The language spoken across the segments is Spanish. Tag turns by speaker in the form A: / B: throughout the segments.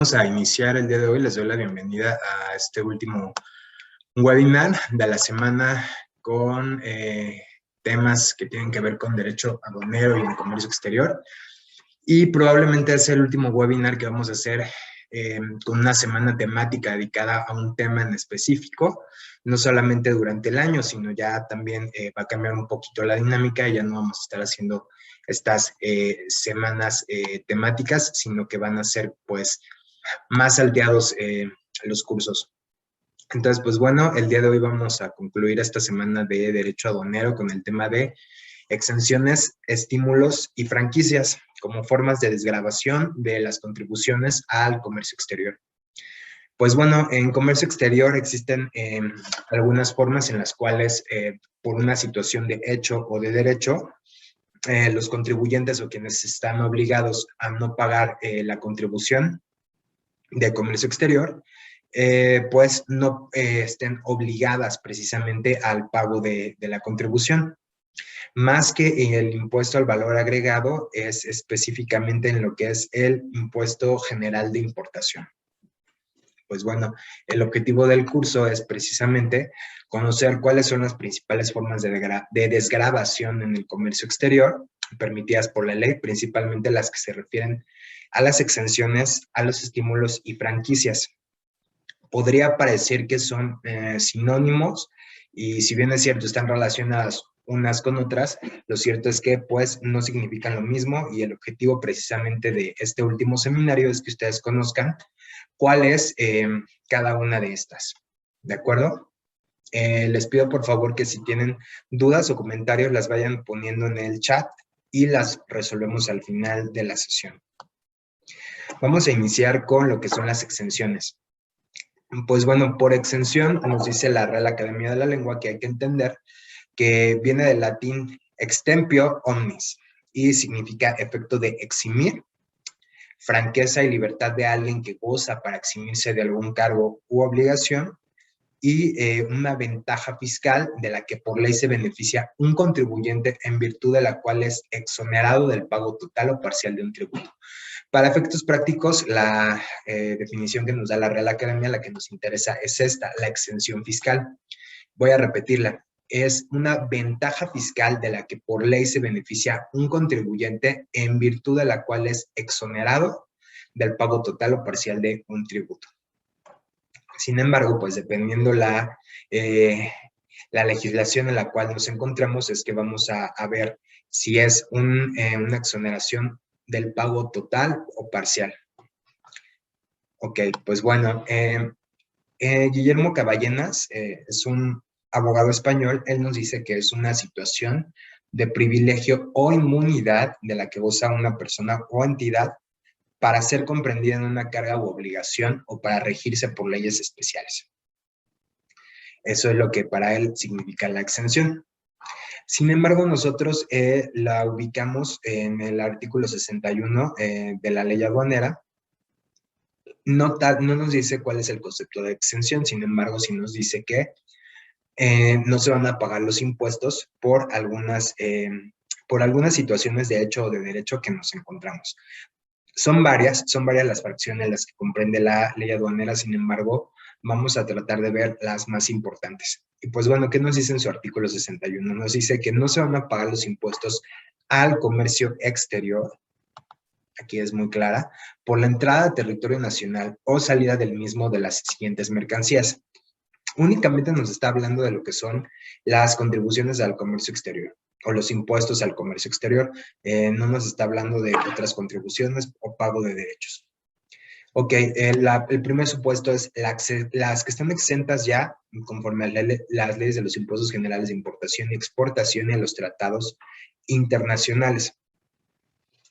A: Vamos a iniciar el día de hoy. Les doy la bienvenida a este último webinar de la semana con temas que tienen que ver con derecho aduanero y el comercio exterior. Y probablemente es el último webinar que vamos a hacer con una semana temática dedicada a un tema en específico, no solamente durante el año, sino ya también va a cambiar un poquito la dinámica y ya no vamos a estar haciendo estas semanas temáticas, sino que van a ser pues más salteados los cursos. Entonces, pues bueno, el día de hoy vamos a concluir esta semana de Derecho Aduanero con el tema de exenciones, estímulos y franquicias como formas de desgravación de las contribuciones al comercio exterior. Pues bueno, en comercio exterior existen algunas formas en las cuales, por una situación de hecho o de derecho, los contribuyentes o quienes están obligados a no pagar la contribución de comercio exterior, pues no estén obligadas precisamente al pago de la contribución. Más que el impuesto al valor agregado, es específicamente en lo que es el impuesto general de importación. Pues bueno, el objetivo del curso es precisamente conocer cuáles son las principales formas de desgravación en el comercio exterior permitidas por la ley, principalmente las que se refieren a las exenciones, a los estímulos y franquicias. Podría parecer que son sinónimos y si bien es cierto están relacionadas unas con otras, lo cierto es que pues no significan lo mismo y el objetivo precisamente de este último seminario es que ustedes conozcan cuál es cada una de estas, ¿de acuerdo? Les pido por favor que si tienen dudas o comentarios las vayan poniendo en el chat y las resolvemos al final de la sesión. Vamos a iniciar con lo que son las exenciones. Pues bueno, por exención nos dice la Real Academia de la Lengua que hay que entender que viene del latín extempio omnis y significa efecto de eximir, franqueza y libertad de alguien que goza para eximirse de algún cargo u obligación y una ventaja fiscal de la que por ley se beneficia un contribuyente en virtud de la cual es exonerado del pago total o parcial de un tributo. Para efectos prácticos, la definición que nos da la Real Academia, la que nos interesa es esta, la exención fiscal. Voy a repetirla. Es una ventaja fiscal de la que por ley se beneficia un contribuyente en virtud de la cual es exonerado del pago total o parcial de un tributo. Sin embargo, pues dependiendo la legislación en la cual nos encontramos, es que vamos a ver si es una exoneración del pago total o parcial. Ok, pues bueno, Guillermo Caballenas es un abogado español. Él nos dice que es una situación de privilegio o inmunidad de la que goza una persona o entidad para ser comprendida en una carga u obligación o para regirse por leyes especiales. Eso es lo que para él significa la exención. Sin embargo, nosotros la ubicamos en el artículo 61 de la ley aduanera. No nos dice cuál es el concepto de exención, sin embargo, sí nos dice que no se van a pagar los impuestos por algunas situaciones de hecho o de derecho que nos encontramos. Son varias las fracciones las que comprende la ley aduanera, sin embargo, vamos a tratar de ver las más importantes. Y pues bueno, ¿qué nos dice en su artículo 61? Nos dice que no se van a pagar los impuestos al comercio exterior, aquí es muy clara, por la entrada a territorio nacional o salida del mismo de las siguientes mercancías. Únicamente nos está hablando de lo que son las contribuciones al comercio exterior o los impuestos al comercio exterior. No nos está hablando de otras contribuciones o pago de derechos. Ok, el primer supuesto es las que están exentas ya conforme a las leyes de los impuestos generales de importación y exportación y a los tratados internacionales.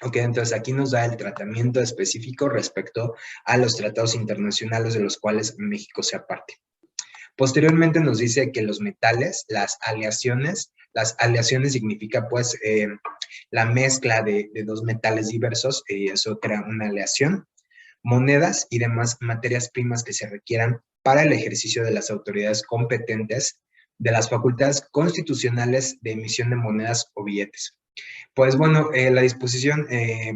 A: Ok, entonces aquí nos da el tratamiento específico respecto a los tratados internacionales de los cuales México sea parte. Posteriormente nos dice que los metales, las aleaciones significa pues la mezcla de dos metales diversos, y eso crea una aleación, monedas y demás materias primas que se requieran para el ejercicio de las autoridades competentes de las facultades constitucionales de emisión de monedas o billetes. Pues bueno, la disposición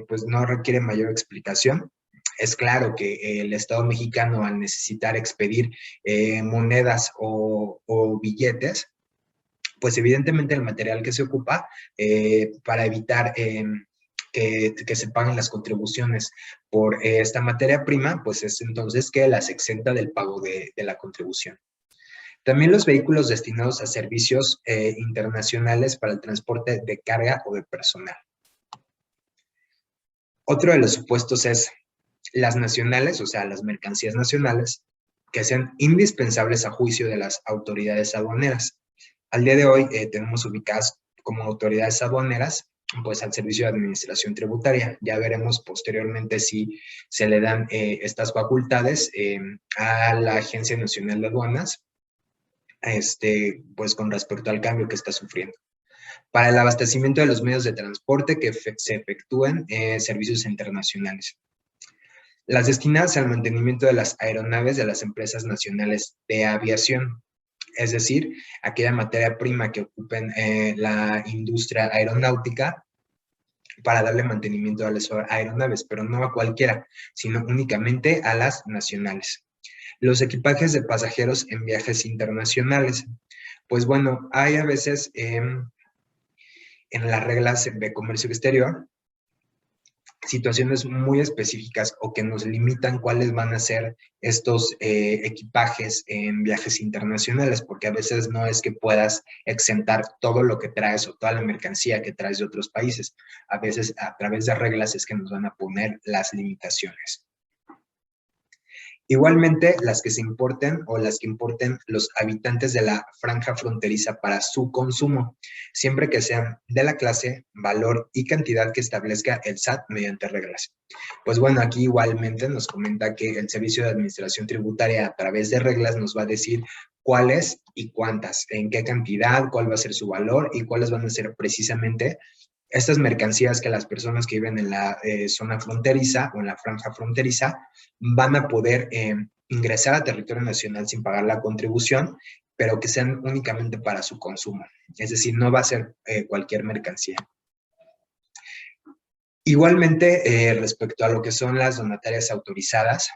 A: pues no requiere mayor explicación. es claro que el Estado mexicano, al necesitar expedir monedas o billetes, pues evidentemente el material que se ocupa para evitar que se paguen las contribuciones por esta materia prima, pues es entonces que las exenta del pago de la contribución. También los vehículos destinados a servicios internacionales para el transporte de carga o de personal. Otro de los supuestos es las nacionales, o sea, las mercancías nacionales, que sean indispensables a juicio de las autoridades aduaneras. Al día de hoy tenemos ubicadas como autoridades aduaneras, pues al Servicio de Administración Tributaria. Ya veremos posteriormente si se le dan estas facultades a la Agencia Nacional de Aduanas, pues con respecto al cambio que está sufriendo. Para el abastecimiento de los medios de transporte que se efectúen servicios internacionales. Las destinadas al mantenimiento de las aeronaves de las empresas nacionales de aviación, es decir, aquella materia prima que ocupen la industria aeronáutica para darle mantenimiento a las aeronaves, pero no a cualquiera, sino únicamente a las nacionales. Los equipajes de pasajeros en viajes internacionales. Pues bueno, hay a veces en las reglas de comercio exterior situaciones muy específicas o que nos limitan cuáles van a ser estos equipajes en viajes internacionales, porque a veces no es que puedas exentar todo lo que traes o toda la mercancía que traes de otros países. A veces a través de reglas es que nos van a poner las limitaciones. Igualmente, las que se importen o las que importen los habitantes de la franja fronteriza para su consumo, siempre que sean de la clase, valor y cantidad que establezca el SAT mediante reglas. Pues bueno, aquí igualmente nos comenta que el Servicio de Administración Tributaria a través de reglas nos va a decir cuáles y cuántas, en qué cantidad, cuál va a ser su valor y cuáles van a ser precisamente estas mercancías que las personas que viven en la zona fronteriza o en la franja fronteriza van a poder ingresar a territorio nacional sin pagar la contribución, pero que sean únicamente para su consumo. Es decir, no va a ser cualquier mercancía. Igualmente, respecto a lo que son las donatarias autorizadas,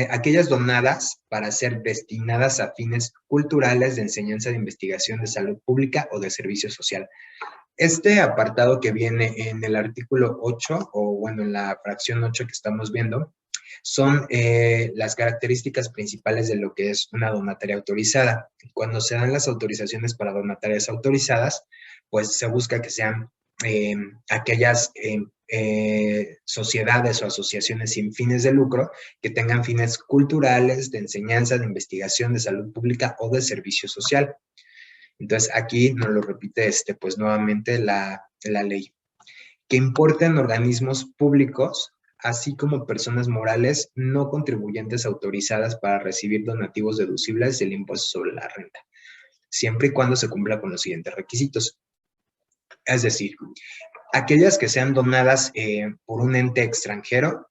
A: aquellas donadas para ser destinadas a fines culturales, de enseñanza, de investigación, de salud pública o de servicio social. Este apartado que viene en el artículo 8, o bueno, en la fracción 8 que estamos viendo, son las características principales de lo que es una donataria autorizada. Cuando se dan las autorizaciones para donatarias autorizadas, pues se busca que sean aquellas sociedades o asociaciones sin fines de lucro que tengan fines culturales, de enseñanza, de investigación, de salud pública o de servicio social. Entonces, aquí nos lo repite pues nuevamente la ley. Que importen organismos públicos, así como personas morales no contribuyentes autorizadas para recibir donativos deducibles del impuesto sobre la renta, siempre y cuando se cumpla con los siguientes requisitos. Es decir, aquellas que sean donadas por un ente extranjero,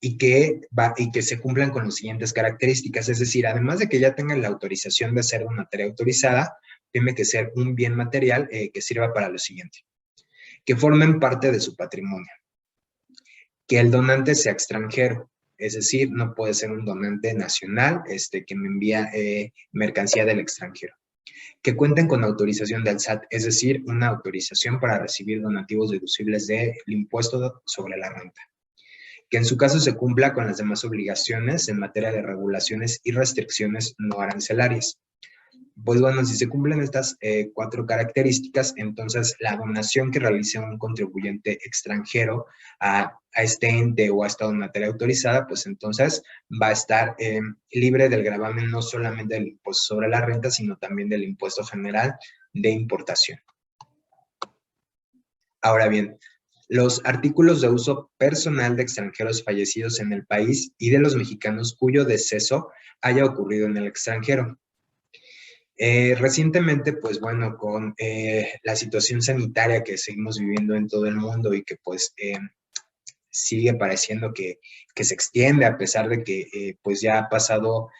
A: y que se cumplan con las siguientes características. Es decir, además de que ya tengan la autorización de ser una tarea autorizada, tiene que ser un bien material que sirva para lo siguiente. Que formen parte de su patrimonio. Que el donante sea extranjero. Es decir, no puede ser un donante nacional que me envía mercancía del extranjero. Que cuenten con autorización del SAT, es decir, una autorización para recibir donativos deducibles del impuesto sobre la renta. Que en su caso se cumpla con las demás obligaciones en materia de regulaciones y restricciones no arancelarias. Pues bueno, si se cumplen estas 4 características, entonces la donación que realice un contribuyente extranjero a este ente o a esta donataria autorizada, pues entonces va a estar libre del gravamen no solamente del impuesto sobre la renta, sino también del impuesto general de importación. Ahora bien, los artículos de uso personal de extranjeros fallecidos en el país y de los mexicanos cuyo deceso haya ocurrido en el extranjero. Recientemente, pues bueno, con la situación sanitaria que seguimos viviendo en todo el mundo y que pues sigue pareciendo que se extiende a pesar de que pues ya ha pasado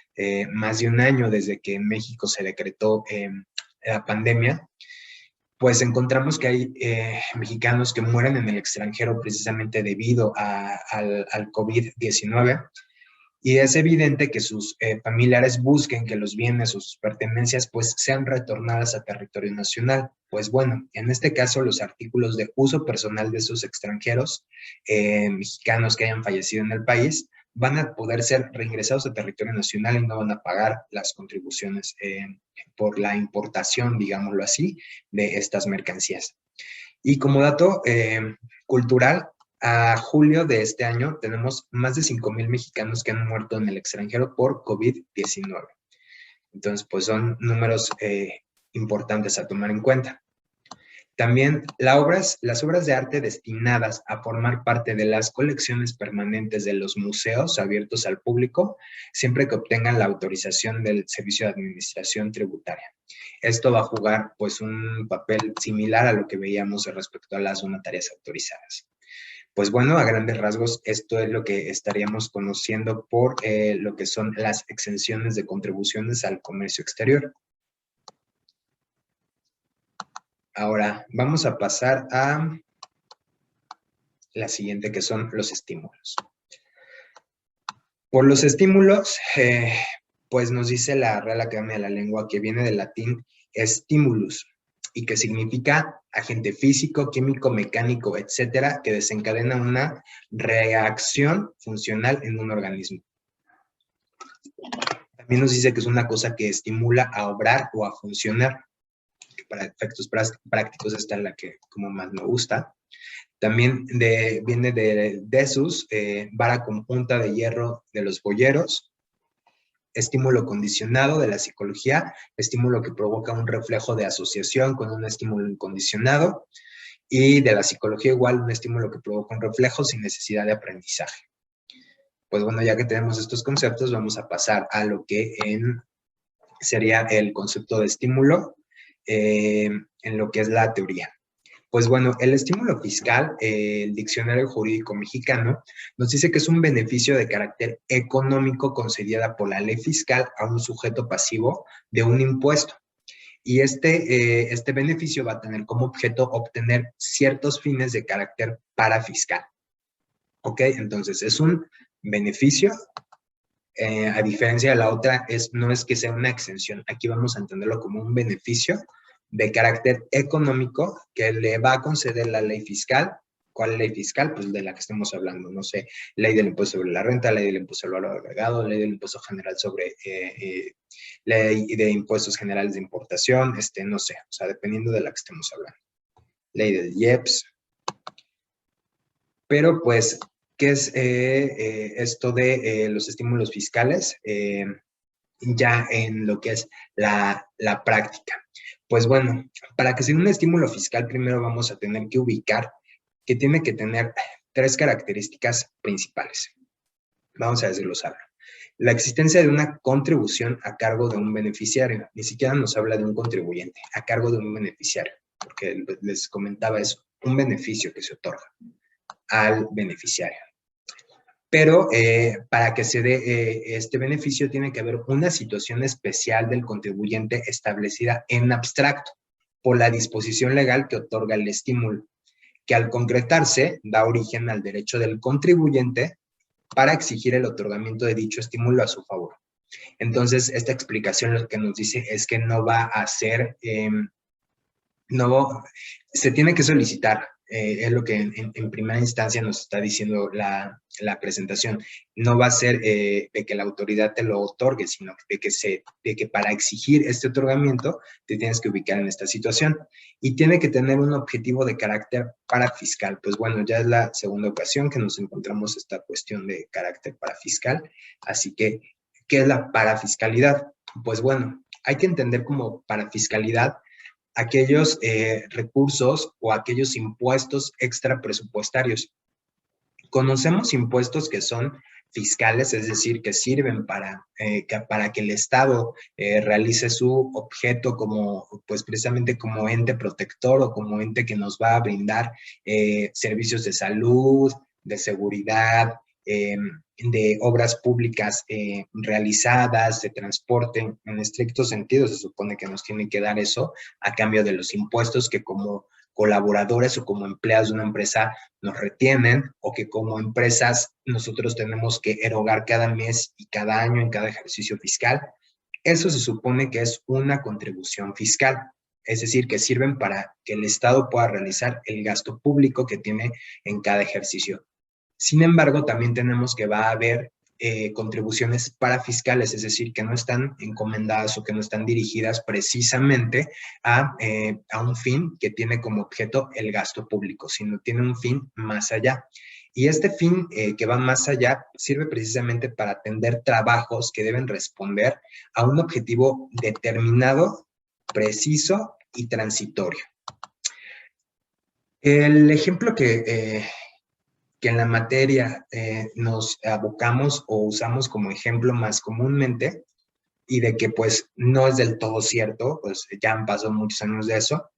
A: más de un año desde que en México se decretó la pandemia, pues encontramos que hay mexicanos que mueren en el extranjero precisamente debido al COVID-19. Y es evidente que sus familiares busquen que los bienes o sus pertenencias pues sean retornadas a territorio nacional. Pues bueno, en este caso los artículos de uso personal de esos extranjeros mexicanos que hayan fallecido en el país van a poder ser reingresados a territorio nacional y no van a pagar las contribuciones por la importación, digámoslo así, de estas mercancías. Y como dato cultural, a julio de este año tenemos más de 5,000 mexicanos que han muerto en el extranjero por COVID-19. Entonces, pues son números importantes a tomar en cuenta. También las obras de arte destinadas a formar parte de las colecciones permanentes de los museos abiertos al público, siempre que obtengan la autorización del Servicio de Administración Tributaria. Esto va a jugar pues un papel similar a lo que veíamos respecto a las donatarias autorizadas. Pues bueno, a grandes rasgos, esto es lo que estaríamos conociendo por lo que son las exenciones de contribuciones al comercio exterior. Ahora, vamos a pasar a la siguiente, que son los estímulos. Por los estímulos, pues nos dice la Real Academia de la Lengua que viene del latín stimulus, y que significa agente físico, químico, mecánico, etcétera, que desencadena una reacción funcional en un organismo. También nos dice que es una cosa que estimula a obrar o a funcionar, que para efectos prácticos esta es la que como más me gusta. También viene de desus, vara conjunta de hierro de los boyeros. Estímulo condicionado de la psicología, estímulo que provoca un reflejo de asociación con un estímulo incondicionado, y de la psicología igual un estímulo que provoca un reflejo sin necesidad de aprendizaje. Pues bueno, ya que tenemos estos conceptos, vamos a pasar a lo que sería el concepto de estímulo en lo que es la teoría. Pues bueno, el estímulo fiscal, el Diccionario Jurídico Mexicano, nos dice que es un beneficio de carácter económico concedida por la ley fiscal a un sujeto pasivo de un impuesto. Y este beneficio va a tener como objeto obtener ciertos fines de carácter parafiscal. ¿Ok? Entonces, es un beneficio, a diferencia de la otra, no es que sea una exención. Aquí vamos a entenderlo como un beneficio de carácter económico que le va a conceder la ley fiscal. ¿Cuál ley fiscal? Pues de la que estamos hablando, no sé, ley del impuesto sobre la renta, ley del impuesto al valor agregado, ley del impuesto general sobre, ley de impuestos generales de importación, no sé, o sea, dependiendo de la que estemos hablando. Ley del IEPS. Pero pues, ¿qué es esto de los estímulos fiscales? Ya en lo que es la práctica. Pues bueno, para que sea un estímulo fiscal, primero vamos a tener que ubicar que tiene que tener 3 características principales. Vamos a decirlos ahora. La existencia de una contribución a cargo de un beneficiario. Ni siquiera nos habla de un contribuyente, a cargo de un beneficiario, porque les comentaba eso, un beneficio que se otorga al beneficiario. Pero para que se dé este beneficio tiene que haber una situación especial del contribuyente establecida en abstracto por la disposición legal que otorga el estímulo, que al concretarse da origen al derecho del contribuyente para exigir el otorgamiento de dicho estímulo a su favor. Entonces, esta explicación lo que nos dice es que no va a ser, se tiene que solicitar. Es lo que en primera instancia nos está diciendo la presentación. No va a ser de que la autoridad te lo otorgue, sino de que para exigir este otorgamiento te tienes que ubicar en esta situación. Y tiene que tener un objetivo de carácter parafiscal. Pues bueno, ya es la segunda ocasión que nos encontramos esta cuestión de carácter parafiscal. Así que, ¿qué es la parafiscalidad? Pues bueno, hay que entender como parafiscalidad aquellos recursos o aquellos impuestos extra presupuestarios. Conocemos impuestos que son fiscales, es decir, que sirven para que el Estado realice su objeto como, pues precisamente como ente protector o como ente que nos va a brindar servicios de salud, de seguridad, de obras públicas realizadas, de transporte, en estricto sentido se supone que nos tiene que dar eso a cambio de los impuestos que como colaboradores o como empleados de una empresa nos retienen, o que como empresas nosotros tenemos que erogar cada mes y cada año en cada ejercicio fiscal. Eso se supone que es una contribución fiscal, es decir, que sirven para que el Estado pueda realizar el gasto público que tiene en cada ejercicio. Sin embargo, también tenemos que va a haber contribuciones parafiscales, es decir, que no están encomendadas o que no están dirigidas precisamente a un fin que tiene como objeto el gasto público, sino tiene un fin más allá. Y este fin que va más allá sirve precisamente para atender trabajos que deben responder a un objetivo determinado, preciso y transitorio. El ejemplo que en la materia nos abocamos o usamos como ejemplo más comúnmente, y de que pues no es del todo cierto, pues ya han pasado muchos años de eso,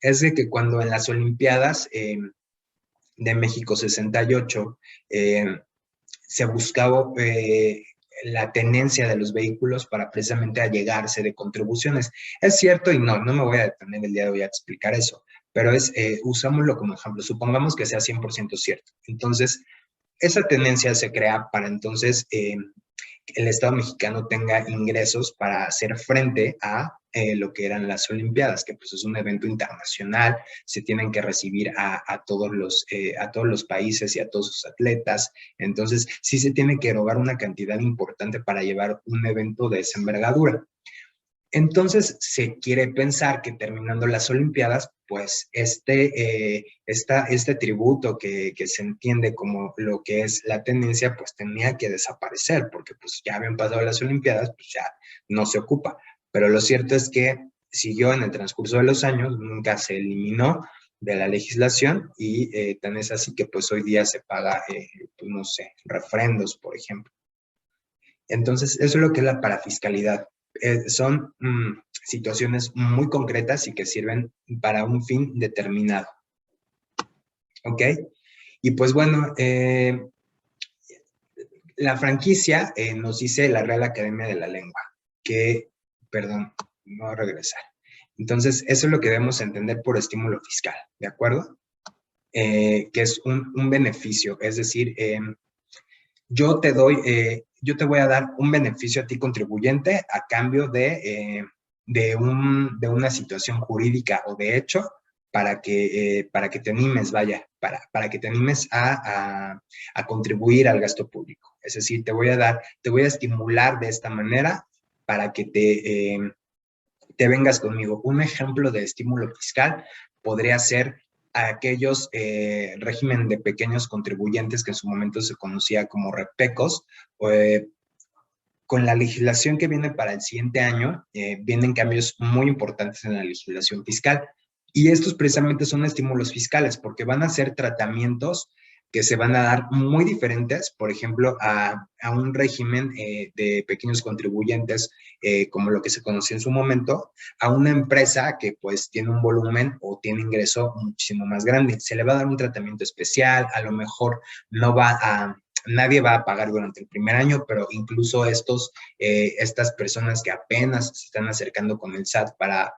A: es de que cuando en las Olimpiadas de México 68 se buscaba la tenencia de los vehículos para precisamente allegarse de contribuciones. Es cierto y no me voy a detener el día de hoy a explicar eso, pero usámoslo como ejemplo. Supongamos que sea 100% cierto. Entonces, esa tendencia se crea para entonces el Estado mexicano tenga ingresos para hacer frente a lo que eran las Olimpiadas, que pues es un evento internacional, se tienen que recibir a todos los países y a todos sus atletas, entonces sí se tiene que erogar una cantidad importante para llevar un evento de esa envergadura. Entonces se quiere pensar que terminando las Olimpiadas, pues este tributo que se entiende como lo que es la tendencia, pues tenía que desaparecer, porque pues ya habían pasado las Olimpiadas, pues ya no se ocupa. Pero lo cierto es que siguió en el transcurso de los años, nunca se eliminó de la legislación y tan es así que pues hoy día se paga, pues no sé, refrendos, por ejemplo. Entonces, eso es lo que es la parafiscalidad. Son situaciones muy concretas y que sirven para un fin determinado. ¿Ok? Y pues bueno, la franquicia nos dice la Real Academia de la Lengua, que, perdón, no voy a regresar. Entonces, eso es lo que debemos entender por estímulo fiscal, ¿de acuerdo? Que es un beneficio, es decir, yo te voy a dar un beneficio a ti contribuyente a cambio de una situación jurídica o de hecho para que te animes, para que te animes a contribuir al gasto público. Es decir, te voy a estimular de esta manera para que te vengas conmigo. Un ejemplo de estímulo fiscal podría ser a aquellos régimen de pequeños contribuyentes que en su momento se conocía como repecos. Con la legislación que viene para el siguiente año, vienen cambios muy importantes en la legislación fiscal. Y estos precisamente son estímulos fiscales, porque van a ser tratamientos que se van a dar muy diferentes, por ejemplo, a un régimen de pequeños contribuyentes, como lo que se conocía en su momento, a una empresa que pues tiene un volumen o tiene ingreso muchísimo más grande. Se le va a dar un tratamiento especial, a lo mejor nadie va a pagar durante el primer año, pero incluso estas personas que apenas se están acercando con el SAT para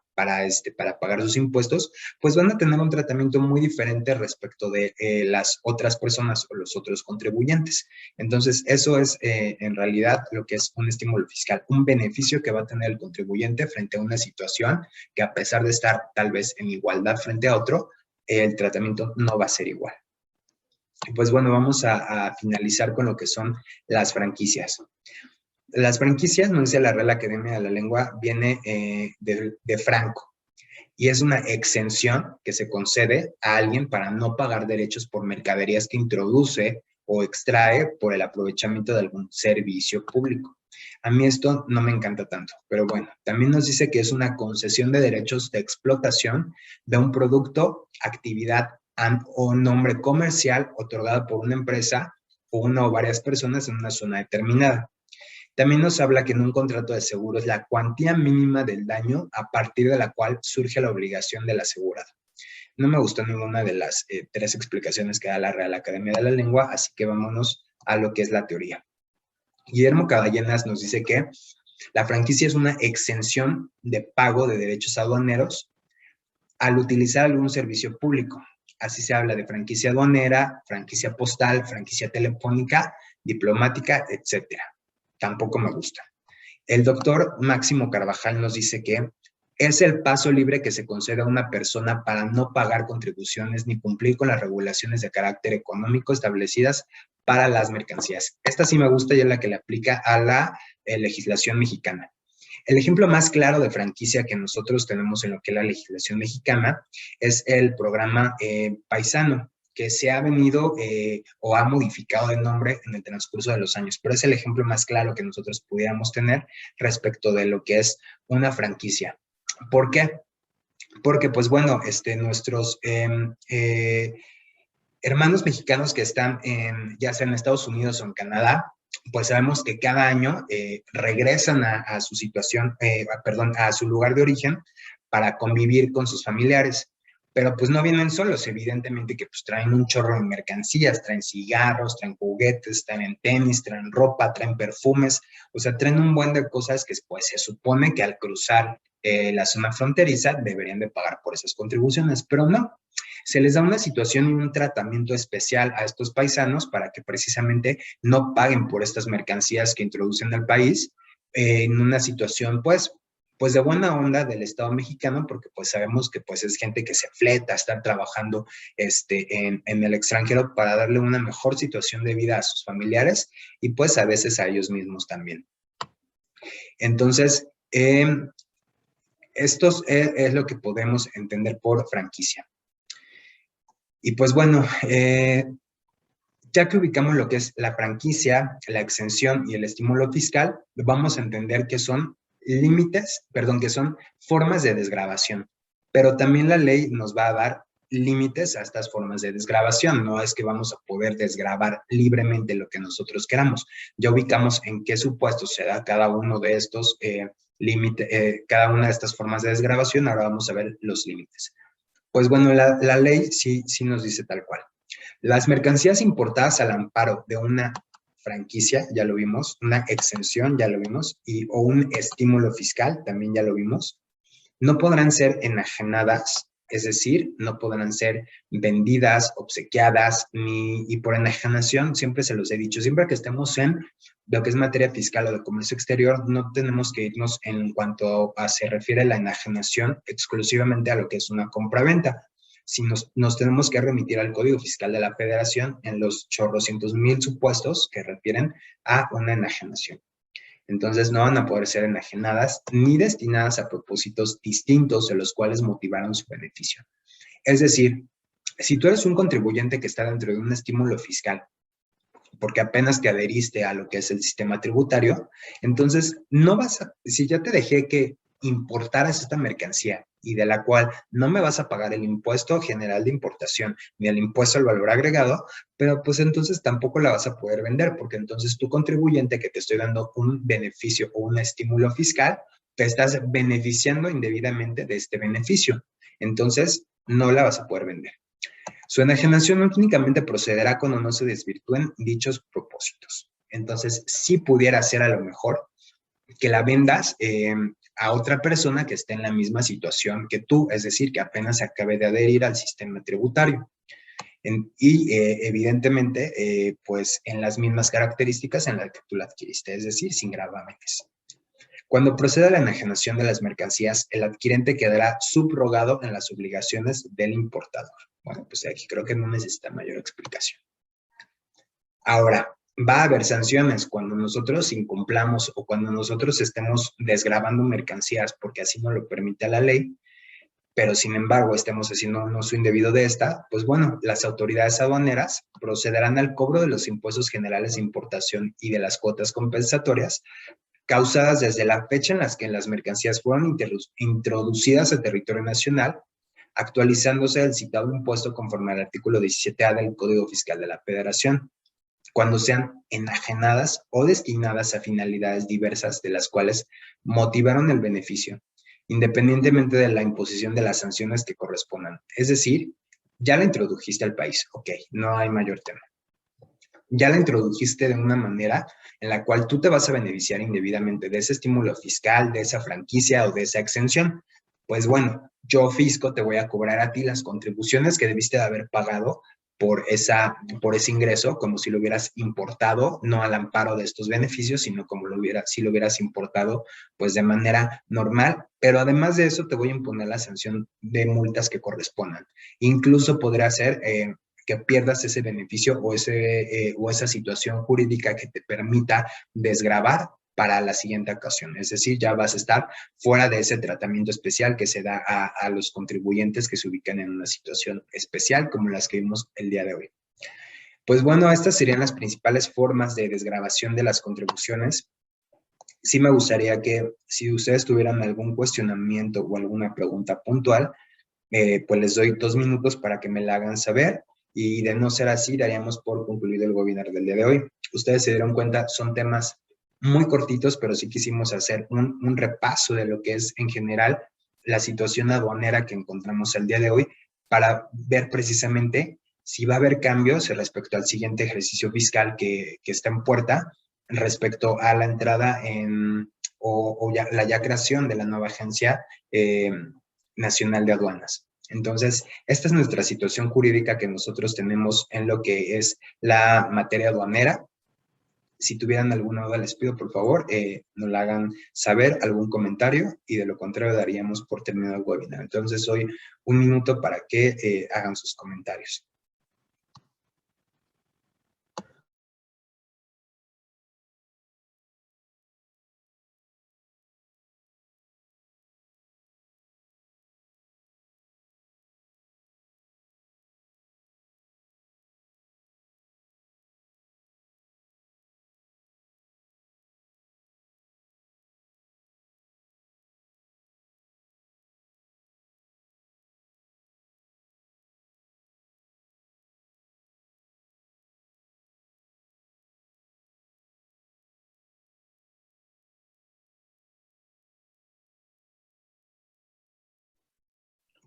A: pagar sus impuestos, pues van a tener un tratamiento muy diferente respecto de las otras personas o los otros contribuyentes. Entonces, eso es en realidad lo que es un estímulo fiscal, un beneficio que va a tener el contribuyente frente a una situación que a pesar de estar tal vez en igualdad frente a otro, el tratamiento no va a ser igual. Pues bueno, vamos a finalizar con lo que son las franquicias. Las franquicias, nos dice la Real Academia de la Lengua, viene de Franco y es una exención que se concede a alguien para no pagar derechos por mercaderías que introduce o extrae por el aprovechamiento de algún servicio público. A mí esto no me encanta tanto, pero bueno, también nos dice que es una concesión de derechos de explotación de un producto, actividad o nombre comercial otorgado por una empresa o una o varias personas en una zona determinada. También nos habla que en un contrato de seguro es la cuantía mínima del daño a partir de la cual surge la obligación del asegurado. No me gustó ninguna de las tres explicaciones que da la Real Academia de la Lengua, así que vámonos a lo que es la teoría. Guillermo Caballenas nos dice que la franquicia es una exención de pago de derechos aduaneros al utilizar algún servicio público. Así se habla de franquicia aduanera, franquicia postal, franquicia telefónica, diplomática, etcétera. Tampoco me gusta. El doctor Máximo Carvajal nos dice que es el paso libre que se concede a una persona para no pagar contribuciones ni cumplir con las regulaciones de carácter económico establecidas para las mercancías. Esta sí me gusta y es la que le aplica a la legislación mexicana. El ejemplo más claro de franquicia que nosotros tenemos en lo que es la legislación mexicana es el programa Paisano, que se ha venido o ha modificado de nombre en el transcurso de los años, pero es el ejemplo más claro que nosotros pudiéramos tener respecto de lo que es una franquicia. ¿Por qué? Porque, pues bueno, nuestros hermanos mexicanos que están ya sea en Estados Unidos o en Canadá, pues sabemos que cada año regresan a su situación, a su lugar de origen para convivir con sus familiares. Pero pues no vienen solos, evidentemente que pues traen un chorro de mercancías, traen cigarros, traen juguetes, traen tenis, traen ropa, traen perfumes, o sea, traen un buen de cosas que pues se supone que al cruzar la zona fronteriza deberían de pagar por esas contribuciones, pero no. Se les da una situación y un tratamiento especial a estos paisanos para que precisamente no paguen por estas mercancías que introducen al país en una situación pues de buena onda del Estado mexicano, porque pues sabemos que pues es gente que se fleta, está trabajando en el extranjero para darle una mejor situación de vida a sus familiares y pues a veces a ellos mismos también. Entonces, esto es lo que podemos entender por franquicia. Y pues bueno, ya que ubicamos lo que es la franquicia, la exención y el estímulo fiscal, vamos a entender que son que son formas de desgravación. Pero también la ley nos va a dar límites a estas formas de desgravación. No es que vamos a poder desgravar libremente lo que nosotros queramos. Ya ubicamos en qué supuestos se da cada uno de estos cada una de estas formas de desgravación. Ahora vamos a ver los límites. Pues bueno, la ley sí nos dice tal cual. Las mercancías importadas al amparo de una franquicia, ya lo vimos, una exención, ya lo vimos, o un estímulo fiscal, también ya lo vimos, no podrán ser enajenadas, es decir, no podrán ser vendidas, obsequiadas, y por enajenación, siempre se los he dicho, siempre que estemos en lo que es materia fiscal o de comercio exterior, no tenemos que irnos en cuanto a se refiere a la enajenación exclusivamente a lo que es una compra-venta. Si nos tenemos que remitir al Código Fiscal de la Federación en los chorrocientos mil supuestos que refieren a una enajenación. Entonces no van a poder ser enajenadas ni destinadas a propósitos distintos de los cuales motivaron su beneficio. Es decir, si tú eres un contribuyente que está dentro de un estímulo fiscal, porque apenas te adheriste a lo que es el sistema tributario, entonces no vas a, si ya te dejé que importaras esta mercancía y de la cual no me vas a pagar el impuesto general de importación ni el impuesto al valor agregado, pero pues entonces tampoco la vas a poder vender, porque entonces tu contribuyente que te estoy dando un beneficio o un estímulo fiscal, te estás beneficiando indebidamente de este beneficio. Entonces no la vas a poder vender. Su enajenación únicamente procederá cuando no se desvirtúen dichos propósitos. Entonces, sí pudiera ser a lo mejor que la vendas a otra persona que esté en la misma situación que tú, es decir, que apenas se acabe de adherir al sistema tributario. Evidentemente, pues en las mismas características en las que tú la adquiriste, es decir, sin gravámenes. Cuando proceda la enajenación de las mercancías, el adquirente quedará subrogado en las obligaciones del importador. Bueno, pues aquí creo que no necesita mayor explicación. Ahora, va a haber sanciones cuando nosotros incumplamos o cuando nosotros estemos desgravando mercancías porque así nos lo permite la ley, pero sin embargo estemos haciendo un uso indebido de esta, pues bueno, las autoridades aduaneras procederán al cobro de los impuestos generales de importación y de las cuotas compensatorias causadas desde la fecha en la que las mercancías fueron introducidas al territorio nacional, actualizándose el citado impuesto conforme al artículo 17A del Código Fiscal de la Federación, cuando sean enajenadas o destinadas a finalidades diversas de las cuales motivaron el beneficio, independientemente de la imposición de las sanciones que correspondan. Es decir, ya la introdujiste al país, ok, no hay mayor tema. ya la introdujiste de una manera en la cual tú te vas a beneficiar indebidamente de ese estímulo fiscal, de esa franquicia o de esa exención. Pues bueno, yo fisco te voy a cobrar a ti las contribuciones que debiste de haber pagado por ese ingreso, como si lo hubieras importado, no al amparo de estos beneficios, sino como si lo hubieras importado, pues de manera normal. Pero además de eso, te voy a imponer la sanción de multas que correspondan. Incluso podría ser que pierdas ese beneficio o esa situación jurídica que te permita desgravar para la siguiente ocasión. Es decir, ya vas a estar fuera de ese tratamiento especial que se da a los contribuyentes que se ubican en una situación especial como las que vimos el día de hoy. Pues bueno, estas serían las principales formas de desgravación de las contribuciones. Sí me gustaría que si ustedes tuvieran algún cuestionamiento o alguna pregunta puntual, pues les doy 2 minutos para que me la hagan saber, y de no ser así, daríamos por concluido el webinar del día de hoy. Ustedes se dieron cuenta, son temas muy cortitos, pero sí quisimos hacer un repaso de lo que es en general la situación aduanera que encontramos el día de hoy, para ver precisamente si va a haber cambios respecto al siguiente ejercicio fiscal que está en puerta, respecto a la entrada o la ya creación de la nueva agencia nacional de aduanas. Entonces, esta es nuestra situación jurídica que nosotros tenemos en lo que es la materia aduanera. Si tuvieran alguna duda, les pido por favor nos la hagan saber, algún comentario, y de lo contrario daríamos por terminado el webinar. Entonces, hoy 1 minuto para que hagan sus comentarios.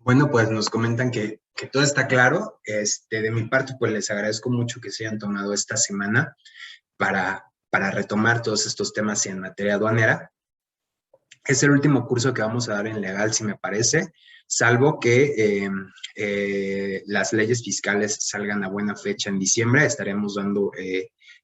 A: Bueno, pues nos comentan que todo está claro. De mi parte, pues les agradezco mucho que se hayan tomado esta semana para retomar todos estos temas en materia aduanera. Es el último curso que vamos a dar en legal, si me parece, salvo que las leyes fiscales salgan a buena fecha en diciembre. Estaremos dando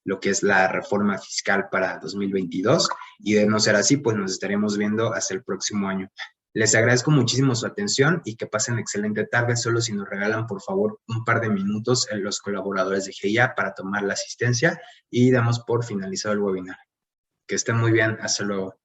A: lo que es la reforma fiscal para 2022, y de no ser así, pues nos estaremos viendo hasta el próximo año. Les agradezco muchísimo su atención y que pasen excelente tarde. Solo si nos regalan, por favor, un par de minutos en los colaboradores de GIA para tomar la asistencia, y damos por finalizado el webinar. Que estén muy bien. Hasta luego.